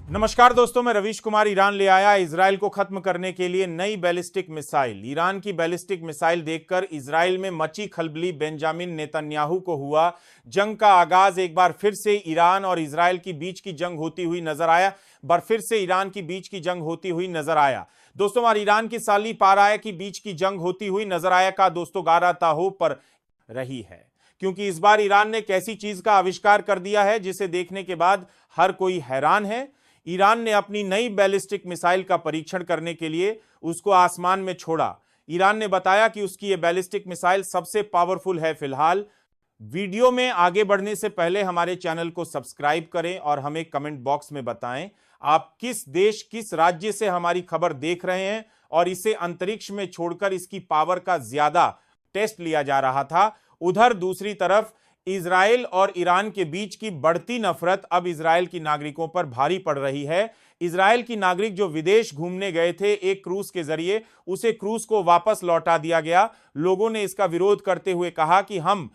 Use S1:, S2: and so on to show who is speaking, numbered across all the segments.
S1: नमस्कार दोस्तों, मैं रवीश कुमार ईरान ले आया इजराइल को खत्म करने के लिए नई बैलिस्टिक मिसाइल। ईरान की बैलिस्टिक मिसाइल देखकर इजराइल में मची खलबली। बेंजामिन नेतन्याहू को हुआ जंग का आगाज। एक बार फिर से ईरान और इजराइल की बीच की जंग होती हुई नजर आया। फिर से ईरान की बीच की जंग होती हुई नजर आया। दोस्तों, और ईरान की साली पाराया की बीच की जंग होती हुई नजर आया का दोस्तों गारा ताहो पर रही है, क्योंकि इस बार ईरान ने कैसी चीज का आविष्कार कर दिया है जिसे देखने के बाद हर कोई हैरान है। ईरान ने अपनी नई बैलिस्टिक मिसाइल का परीक्षण करने के लिए उसको आसमान में छोड़ा। ईरान ने बताया कि उसकी यह बैलिस्टिक मिसाइल सबसे पावरफुल है फिलहाल। वीडियो में आगे बढ़ने से पहले हमारे चैनल को सब्सक्राइब करें और हमें कमेंट बॉक्स में बताएं आप किस देश, किस राज्य से हमारी खबर देख रहे हैं और इसे अंतरिक्ष में छोड़कर इसकी पावर का ज्यादा टेस्ट लिया जा रहा था। उधर दूसरी तरफ इजराइल और ईरान के बीच की बढ़ती नफरत अब इजराइल की नागरिकों पर भारी पड़ रही है। इजराइल की नागरिक जो विदेश घूमने गए थे एक क्रूज के जरिए, उसे क्रूज को वापस लौटा दिया गया। लोगों ने इसका विरोध करते हुए कहा कि हम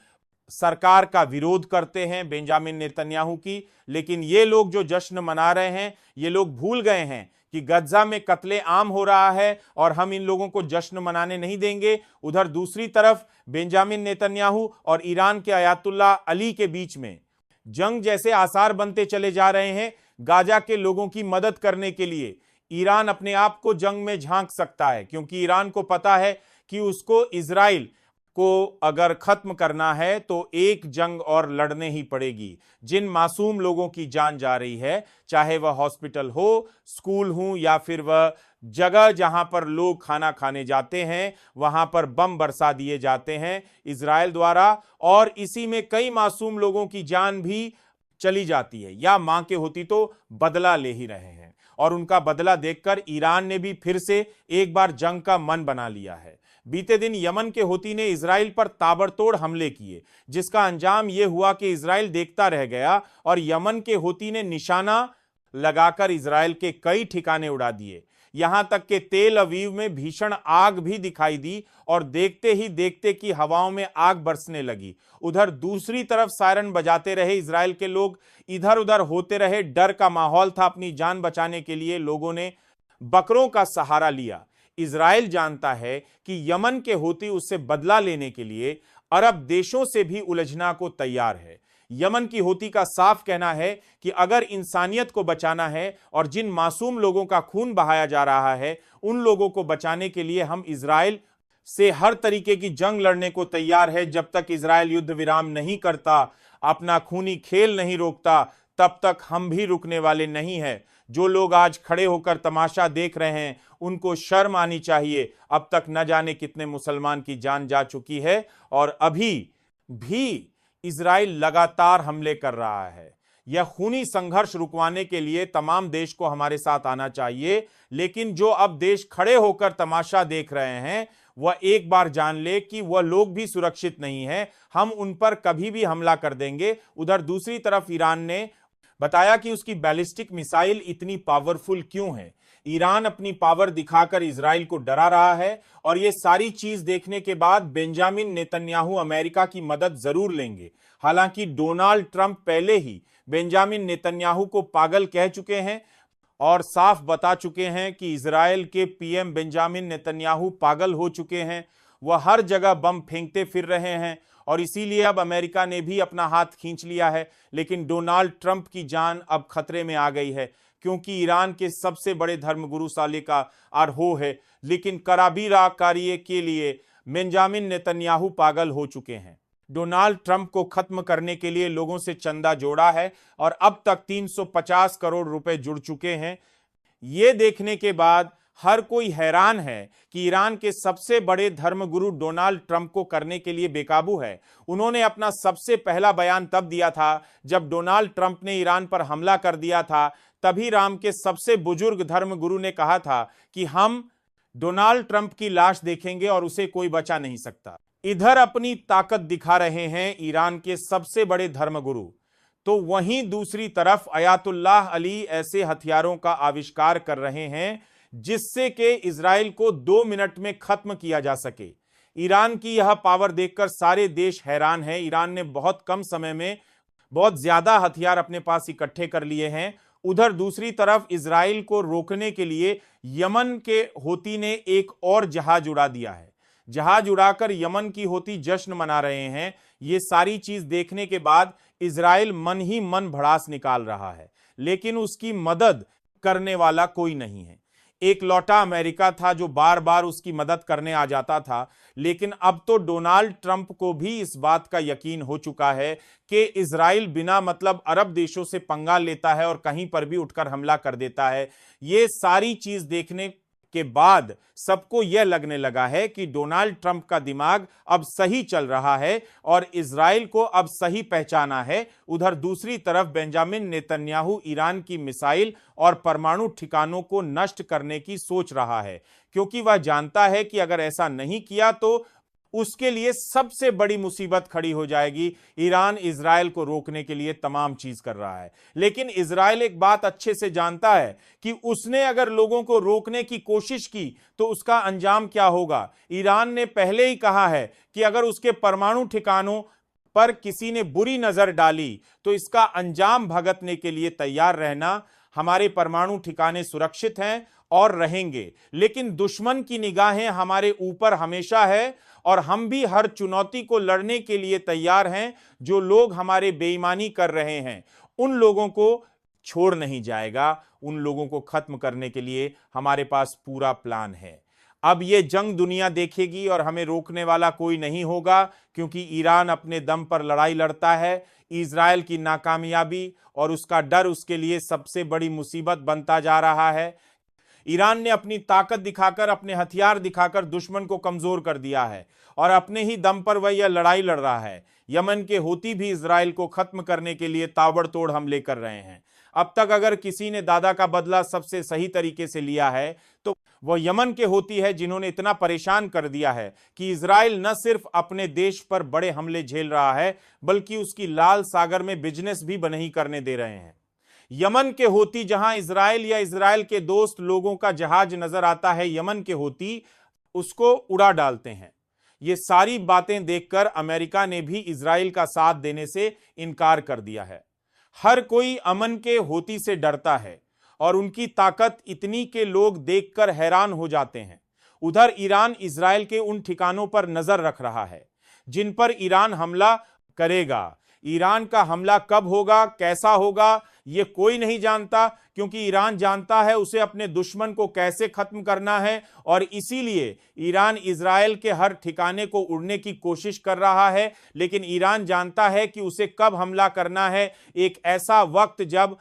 S1: सरकार का विरोध करते हैं, बेंजामिन नेतन्याहू की, लेकिन ये लोग जो जश्न मना रहे हैं, ये लोग भूल गए हैं कि गज्जा में कत्ले आम हो रहा है और हम इन लोगों को जश्न मनाने नहीं देंगे। उधर दूसरी तरफ बेंजामिन नेतन्याहू और ईरान के अयातुल्ला अली के बीच में जंग जैसे आसार बनते चले जा रहे हैं। गाजा के लोगों की मदद करने के लिए ईरान अपने आप को जंग में झांक सकता है, क्योंकि ईरान को पता है कि उसको इजराइल को अगर खत्म करना है तो एक जंग और लड़ने ही पड़ेगी। जिन मासूम लोगों की जान जा रही है, चाहे वह हॉस्पिटल हो, स्कूल हो या फिर वह जगह जहां पर लोग खाना खाने जाते हैं, वहां पर बम बरसा दिए जाते हैं इजराइल द्वारा, और इसी में कई मासूम लोगों की जान भी चली जाती है या मां के होती तो बदला ले ही रहे हैं। और उनका बदला देखकर ईरान ने भी फिर से एक बार जंग का मन बना लिया है। बीते दिन यमन के होती ने इजराइल पर ताबड़तोड़ हमले किए, जिसका अंजाम यह हुआ कि इजराइल देखता रह गया और यमन के होती ने निशाना लगाकर इजराइल के कई ठिकाने उड़ा दिए। यहां तक कि तेल अवीव में भीषण आग भी दिखाई दी और देखते ही देखते कि हवाओं में आग बरसने लगी। उधर दूसरी तरफ सायरन बजाते रहे इजराइल के लोग, इधर उधर होते रहे। डर का माहौल था। अपनी जान बचाने के लिए लोगों ने बकरों का सहारा लिया। इजराइल जानता है कि यमन के होती उससे बदला लेने के लिए अरब देशों से भी उलझना को तैयार है। यमन की होती का साफ कहना है कि अगर इंसानियत को बचाना है और जिन मासूम लोगों का खून बहाया जा रहा है उन लोगों को बचाने के लिए हम इजराइल से हर तरीके की जंग लड़ने को तैयार है। जब तक इजराइल युद्ध विराम नहीं करता, अपना खूनी खेल नहीं रोकता, तब तक हम भी रुकने वाले नहीं है। जो लोग आज खड़े होकर तमाशा देख रहे हैं उनको शर्म आनी चाहिए। अब तक न जाने कितने मुसलमान की जान जा चुकी है और अभी भी इजराइल लगातार हमले कर रहा है। यह खूनी संघर्ष रुकवाने के लिए तमाम देश को हमारे साथ आना चाहिए, लेकिन जो अब देश खड़े होकर तमाशा देख रहे हैं वह एक बार जान ले कि वह लोग भी सुरक्षित नहीं है। हम उन पर कभी भी हमला कर देंगे। उधर दूसरी तरफ ईरान ने बताया कि उसकी बैलिस्टिक मिसाइल इतनी पावरफुल क्यों है। ईरान अपनी पावर दिखाकर इजराइल को डरा रहा है और यह सारी चीज देखने के बाद बेंजामिन नेतन्याहू अमेरिका की मदद जरूर लेंगे। हालांकि डोनाल्ड ट्रंप पहले ही बेंजामिन नेतन्याहू को पागल कह चुके हैं और साफ बता चुके हैं कि इजराइल के पीएम बेंजामिन नेतन्याहू पागल हो चुके हैं। वह हर जगह बम फेंकते फिर रहे हैं और इसीलिए अब अमेरिका ने भी अपना हाथ खींच लिया है। लेकिन डोनाल्ड ट्रंप की जान अब खतरे में आ गई है, क्योंकि ईरान के सबसे बड़े धर्मगुरु साले का आरोह है। लेकिन कराबीरा कार्य के लिए बेंजामिन नेतन्याहू पागल हो चुके हैं। डोनाल्ड ट्रंप को खत्म करने के लिए लोगों से चंदा जोड़ा है और अब तक 350 करोड़ रुपए जुड़ चुके हैं। ये देखने के बाद हर कोई हैरान है कि ईरान के सबसे बड़े धर्मगुरु डोनाल्ड ट्रंप को करने के लिए बेकाबू है। उन्होंने अपना सबसे पहला बयान तब दिया था जब डोनाल्ड ट्रंप ने ईरान पर हमला कर दिया था। तभी ईरान के सबसे बुजुर्ग धर्मगुरु ने कहा था कि हम डोनाल्ड ट्रंप की लाश देखेंगे और उसे कोई बचा नहीं सकता। इधर अपनी ताकत दिखा रहे हैं ईरान के सबसे बड़े धर्मगुरु, तो वहीं दूसरी तरफ अयातुल्लाह अली ऐसे हथियारों का आविष्कार कर रहे हैं जिससे कि इजराइल को 2 मिनट में खत्म किया जा सके। ईरान की यह पावर देखकर सारे देश हैरान हैं। ईरान ने बहुत कम समय में बहुत ज्यादा हथियार अपने पास इकट्ठे कर लिए हैं। उधर दूसरी तरफ इजराइल को रोकने के लिए यमन के हूती ने एक और जहाज उड़ा दिया है। जहाज उड़ाकर यमन की हूती जश्न मना रहे हैं। ये सारी चीज देखने के बाद इजराइल मन ही मन भड़ास निकाल रहा है, लेकिन उसकी मदद करने वाला कोई नहीं है। एक लौटा अमेरिका था जो बार बार उसकी मदद करने आ जाता था, लेकिन अब तो डोनाल्ड ट्रंप को भी इस बात का यकीन हो चुका है कि इजराइल बिना मतलब अरब देशों से पंगा लेता है और कहीं पर भी उठकर हमला कर देता है। ये सारी चीज देखने के बाद सबको यह लगने लगा है कि डोनाल्ड ट्रंप का दिमाग अब सही चल रहा है और इजराइल को अब सही पहचाना है। उधर दूसरी तरफ बेंजामिन नेतन्याहू ईरान की मिसाइल और परमाणु ठिकानों को नष्ट करने की सोच रहा है, क्योंकि वह जानता है कि अगर ऐसा नहीं किया तो उसके लिए सबसे बड़ी मुसीबत खड़ी हो जाएगी। ईरान इजराइल को रोकने के लिए तमाम चीज कर रहा है, लेकिन इजराइल एक बात अच्छे से जानता है कि उसने अगर लोगों को रोकने की कोशिश की तो उसका अंजाम क्या होगा। ईरान ने पहले ही कहा है कि अगर उसके परमाणु ठिकानों पर किसी ने बुरी नजर डाली तो इसका अंजाम भुगतने के लिए तैयार रहना। हमारे परमाणु ठिकाने सुरक्षित हैं और रहेंगे, लेकिन दुश्मन की निगाहें हमारे ऊपर हमेशा है और हम भी हर चुनौती को लड़ने के लिए तैयार हैं। जो लोग हमारे बेईमानी कर रहे हैं उन लोगों को छोड़ नहीं जाएगा, उन लोगों को खत्म करने के लिए हमारे पास पूरा प्लान है। अब ये जंग दुनिया देखेगी और हमें रोकने वाला कोई नहीं होगा, क्योंकि ईरान अपने दम पर लड़ाई लड़ता है। इजराइल की नाकामयाबी और उसका डर उसके लिए सबसे बड़ी मुसीबत बनता जा रहा है। ईरान ने अपनी ताकत दिखाकर, अपने हथियार दिखाकर दुश्मन को कमजोर कर दिया है और अपने ही दम पर वह यह लड़ाई लड़ रहा है। यमन के हूती भी इजराइल को खत्म करने के लिए ताबड़तोड़ हमले कर रहे हैं। अब तक अगर किसी ने दादा का बदला सबसे सही तरीके से लिया है तो वह यमन के हूती है, जिन्होंने इतना परेशान कर दिया है कि इजराइल न सिर्फ अपने देश पर बड़े हमले झेल रहा है, बल्कि उसकी लाल सागर में बिजनेस भी नहीं करने दे रहे हैं। यमन के हूती, जहां इजराइल या इजराइल के दोस्त लोगों का जहाज नजर आता है, यमन के हूती उसको उड़ा डालते हैं। ये सारी बातें देखकर अमेरिका ने भी इजराइल का साथ देने से इनकार कर दिया है। हर कोई अमन के हूती से डरता है और उनकी ताकत इतनी के लोग देखकर हैरान हो जाते हैं। उधर ईरान इजराइल के उन ठिकानों पर नजर रख रहा है जिन पर ईरान हमला करेगा। ईरान का हमला कब होगा, कैसा होगा, ये कोई नहीं जानता, क्योंकि ईरान जानता है उसे अपने दुश्मन को कैसे खत्म करना है और इसीलिए ईरान इजराइल के हर ठिकाने को उड़ने की कोशिश कर रहा है। लेकिन ईरान जानता है कि उसे कब हमला करना है, एक ऐसा वक्त जब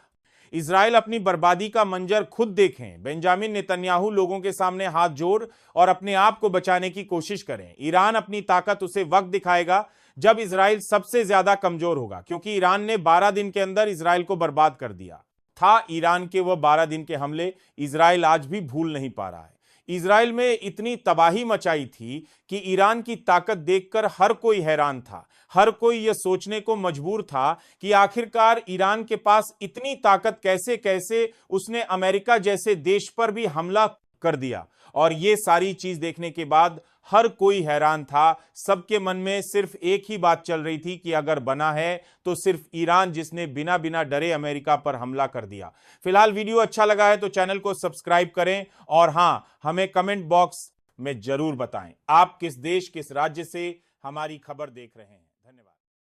S1: इजराइल अपनी बर्बादी का मंजर खुद देखें। बेंजामिन नेतन्याहू लोगों के सामने हाथ जोड़ और अपने आप को बचाने की कोशिश करें। ईरान अपनी ताकत उसे वक्त दिखाएगा जब इजराइल सबसे ज्यादा कमजोर होगा, क्योंकि ईरान ने 12 दिन के अंदर इजराइल को बर्बाद कर दिया था। ईरान के वह 12 दिन के हमले इजराइल आज भी भूल नहीं पा रहा है। इजराइल में इतनी तबाही मचाई थी कि ईरान की ताकत देखकर हर कोई हैरान था। हर कोई यह सोचने को मजबूर था कि आखिरकार ईरान के पास इतनी ताकत कैसे कैसे उसने अमेरिका जैसे देश पर भी हमला कर दिया। और ये सारी चीज देखने के बाद हर कोई हैरान था। सबके मन में सिर्फ एक ही बात चल रही थी कि अगर बना है तो सिर्फ ईरान, जिसने बिना बिना डरे अमेरिका पर हमला कर दिया। फिलहाल वीडियो अच्छा लगा है तो चैनल को सब्सक्राइब करें और हां, हमें कमेंट बॉक्स में जरूर बताएं आप किस देश, किस राज्य से हमारी खबर देख रहे हैं।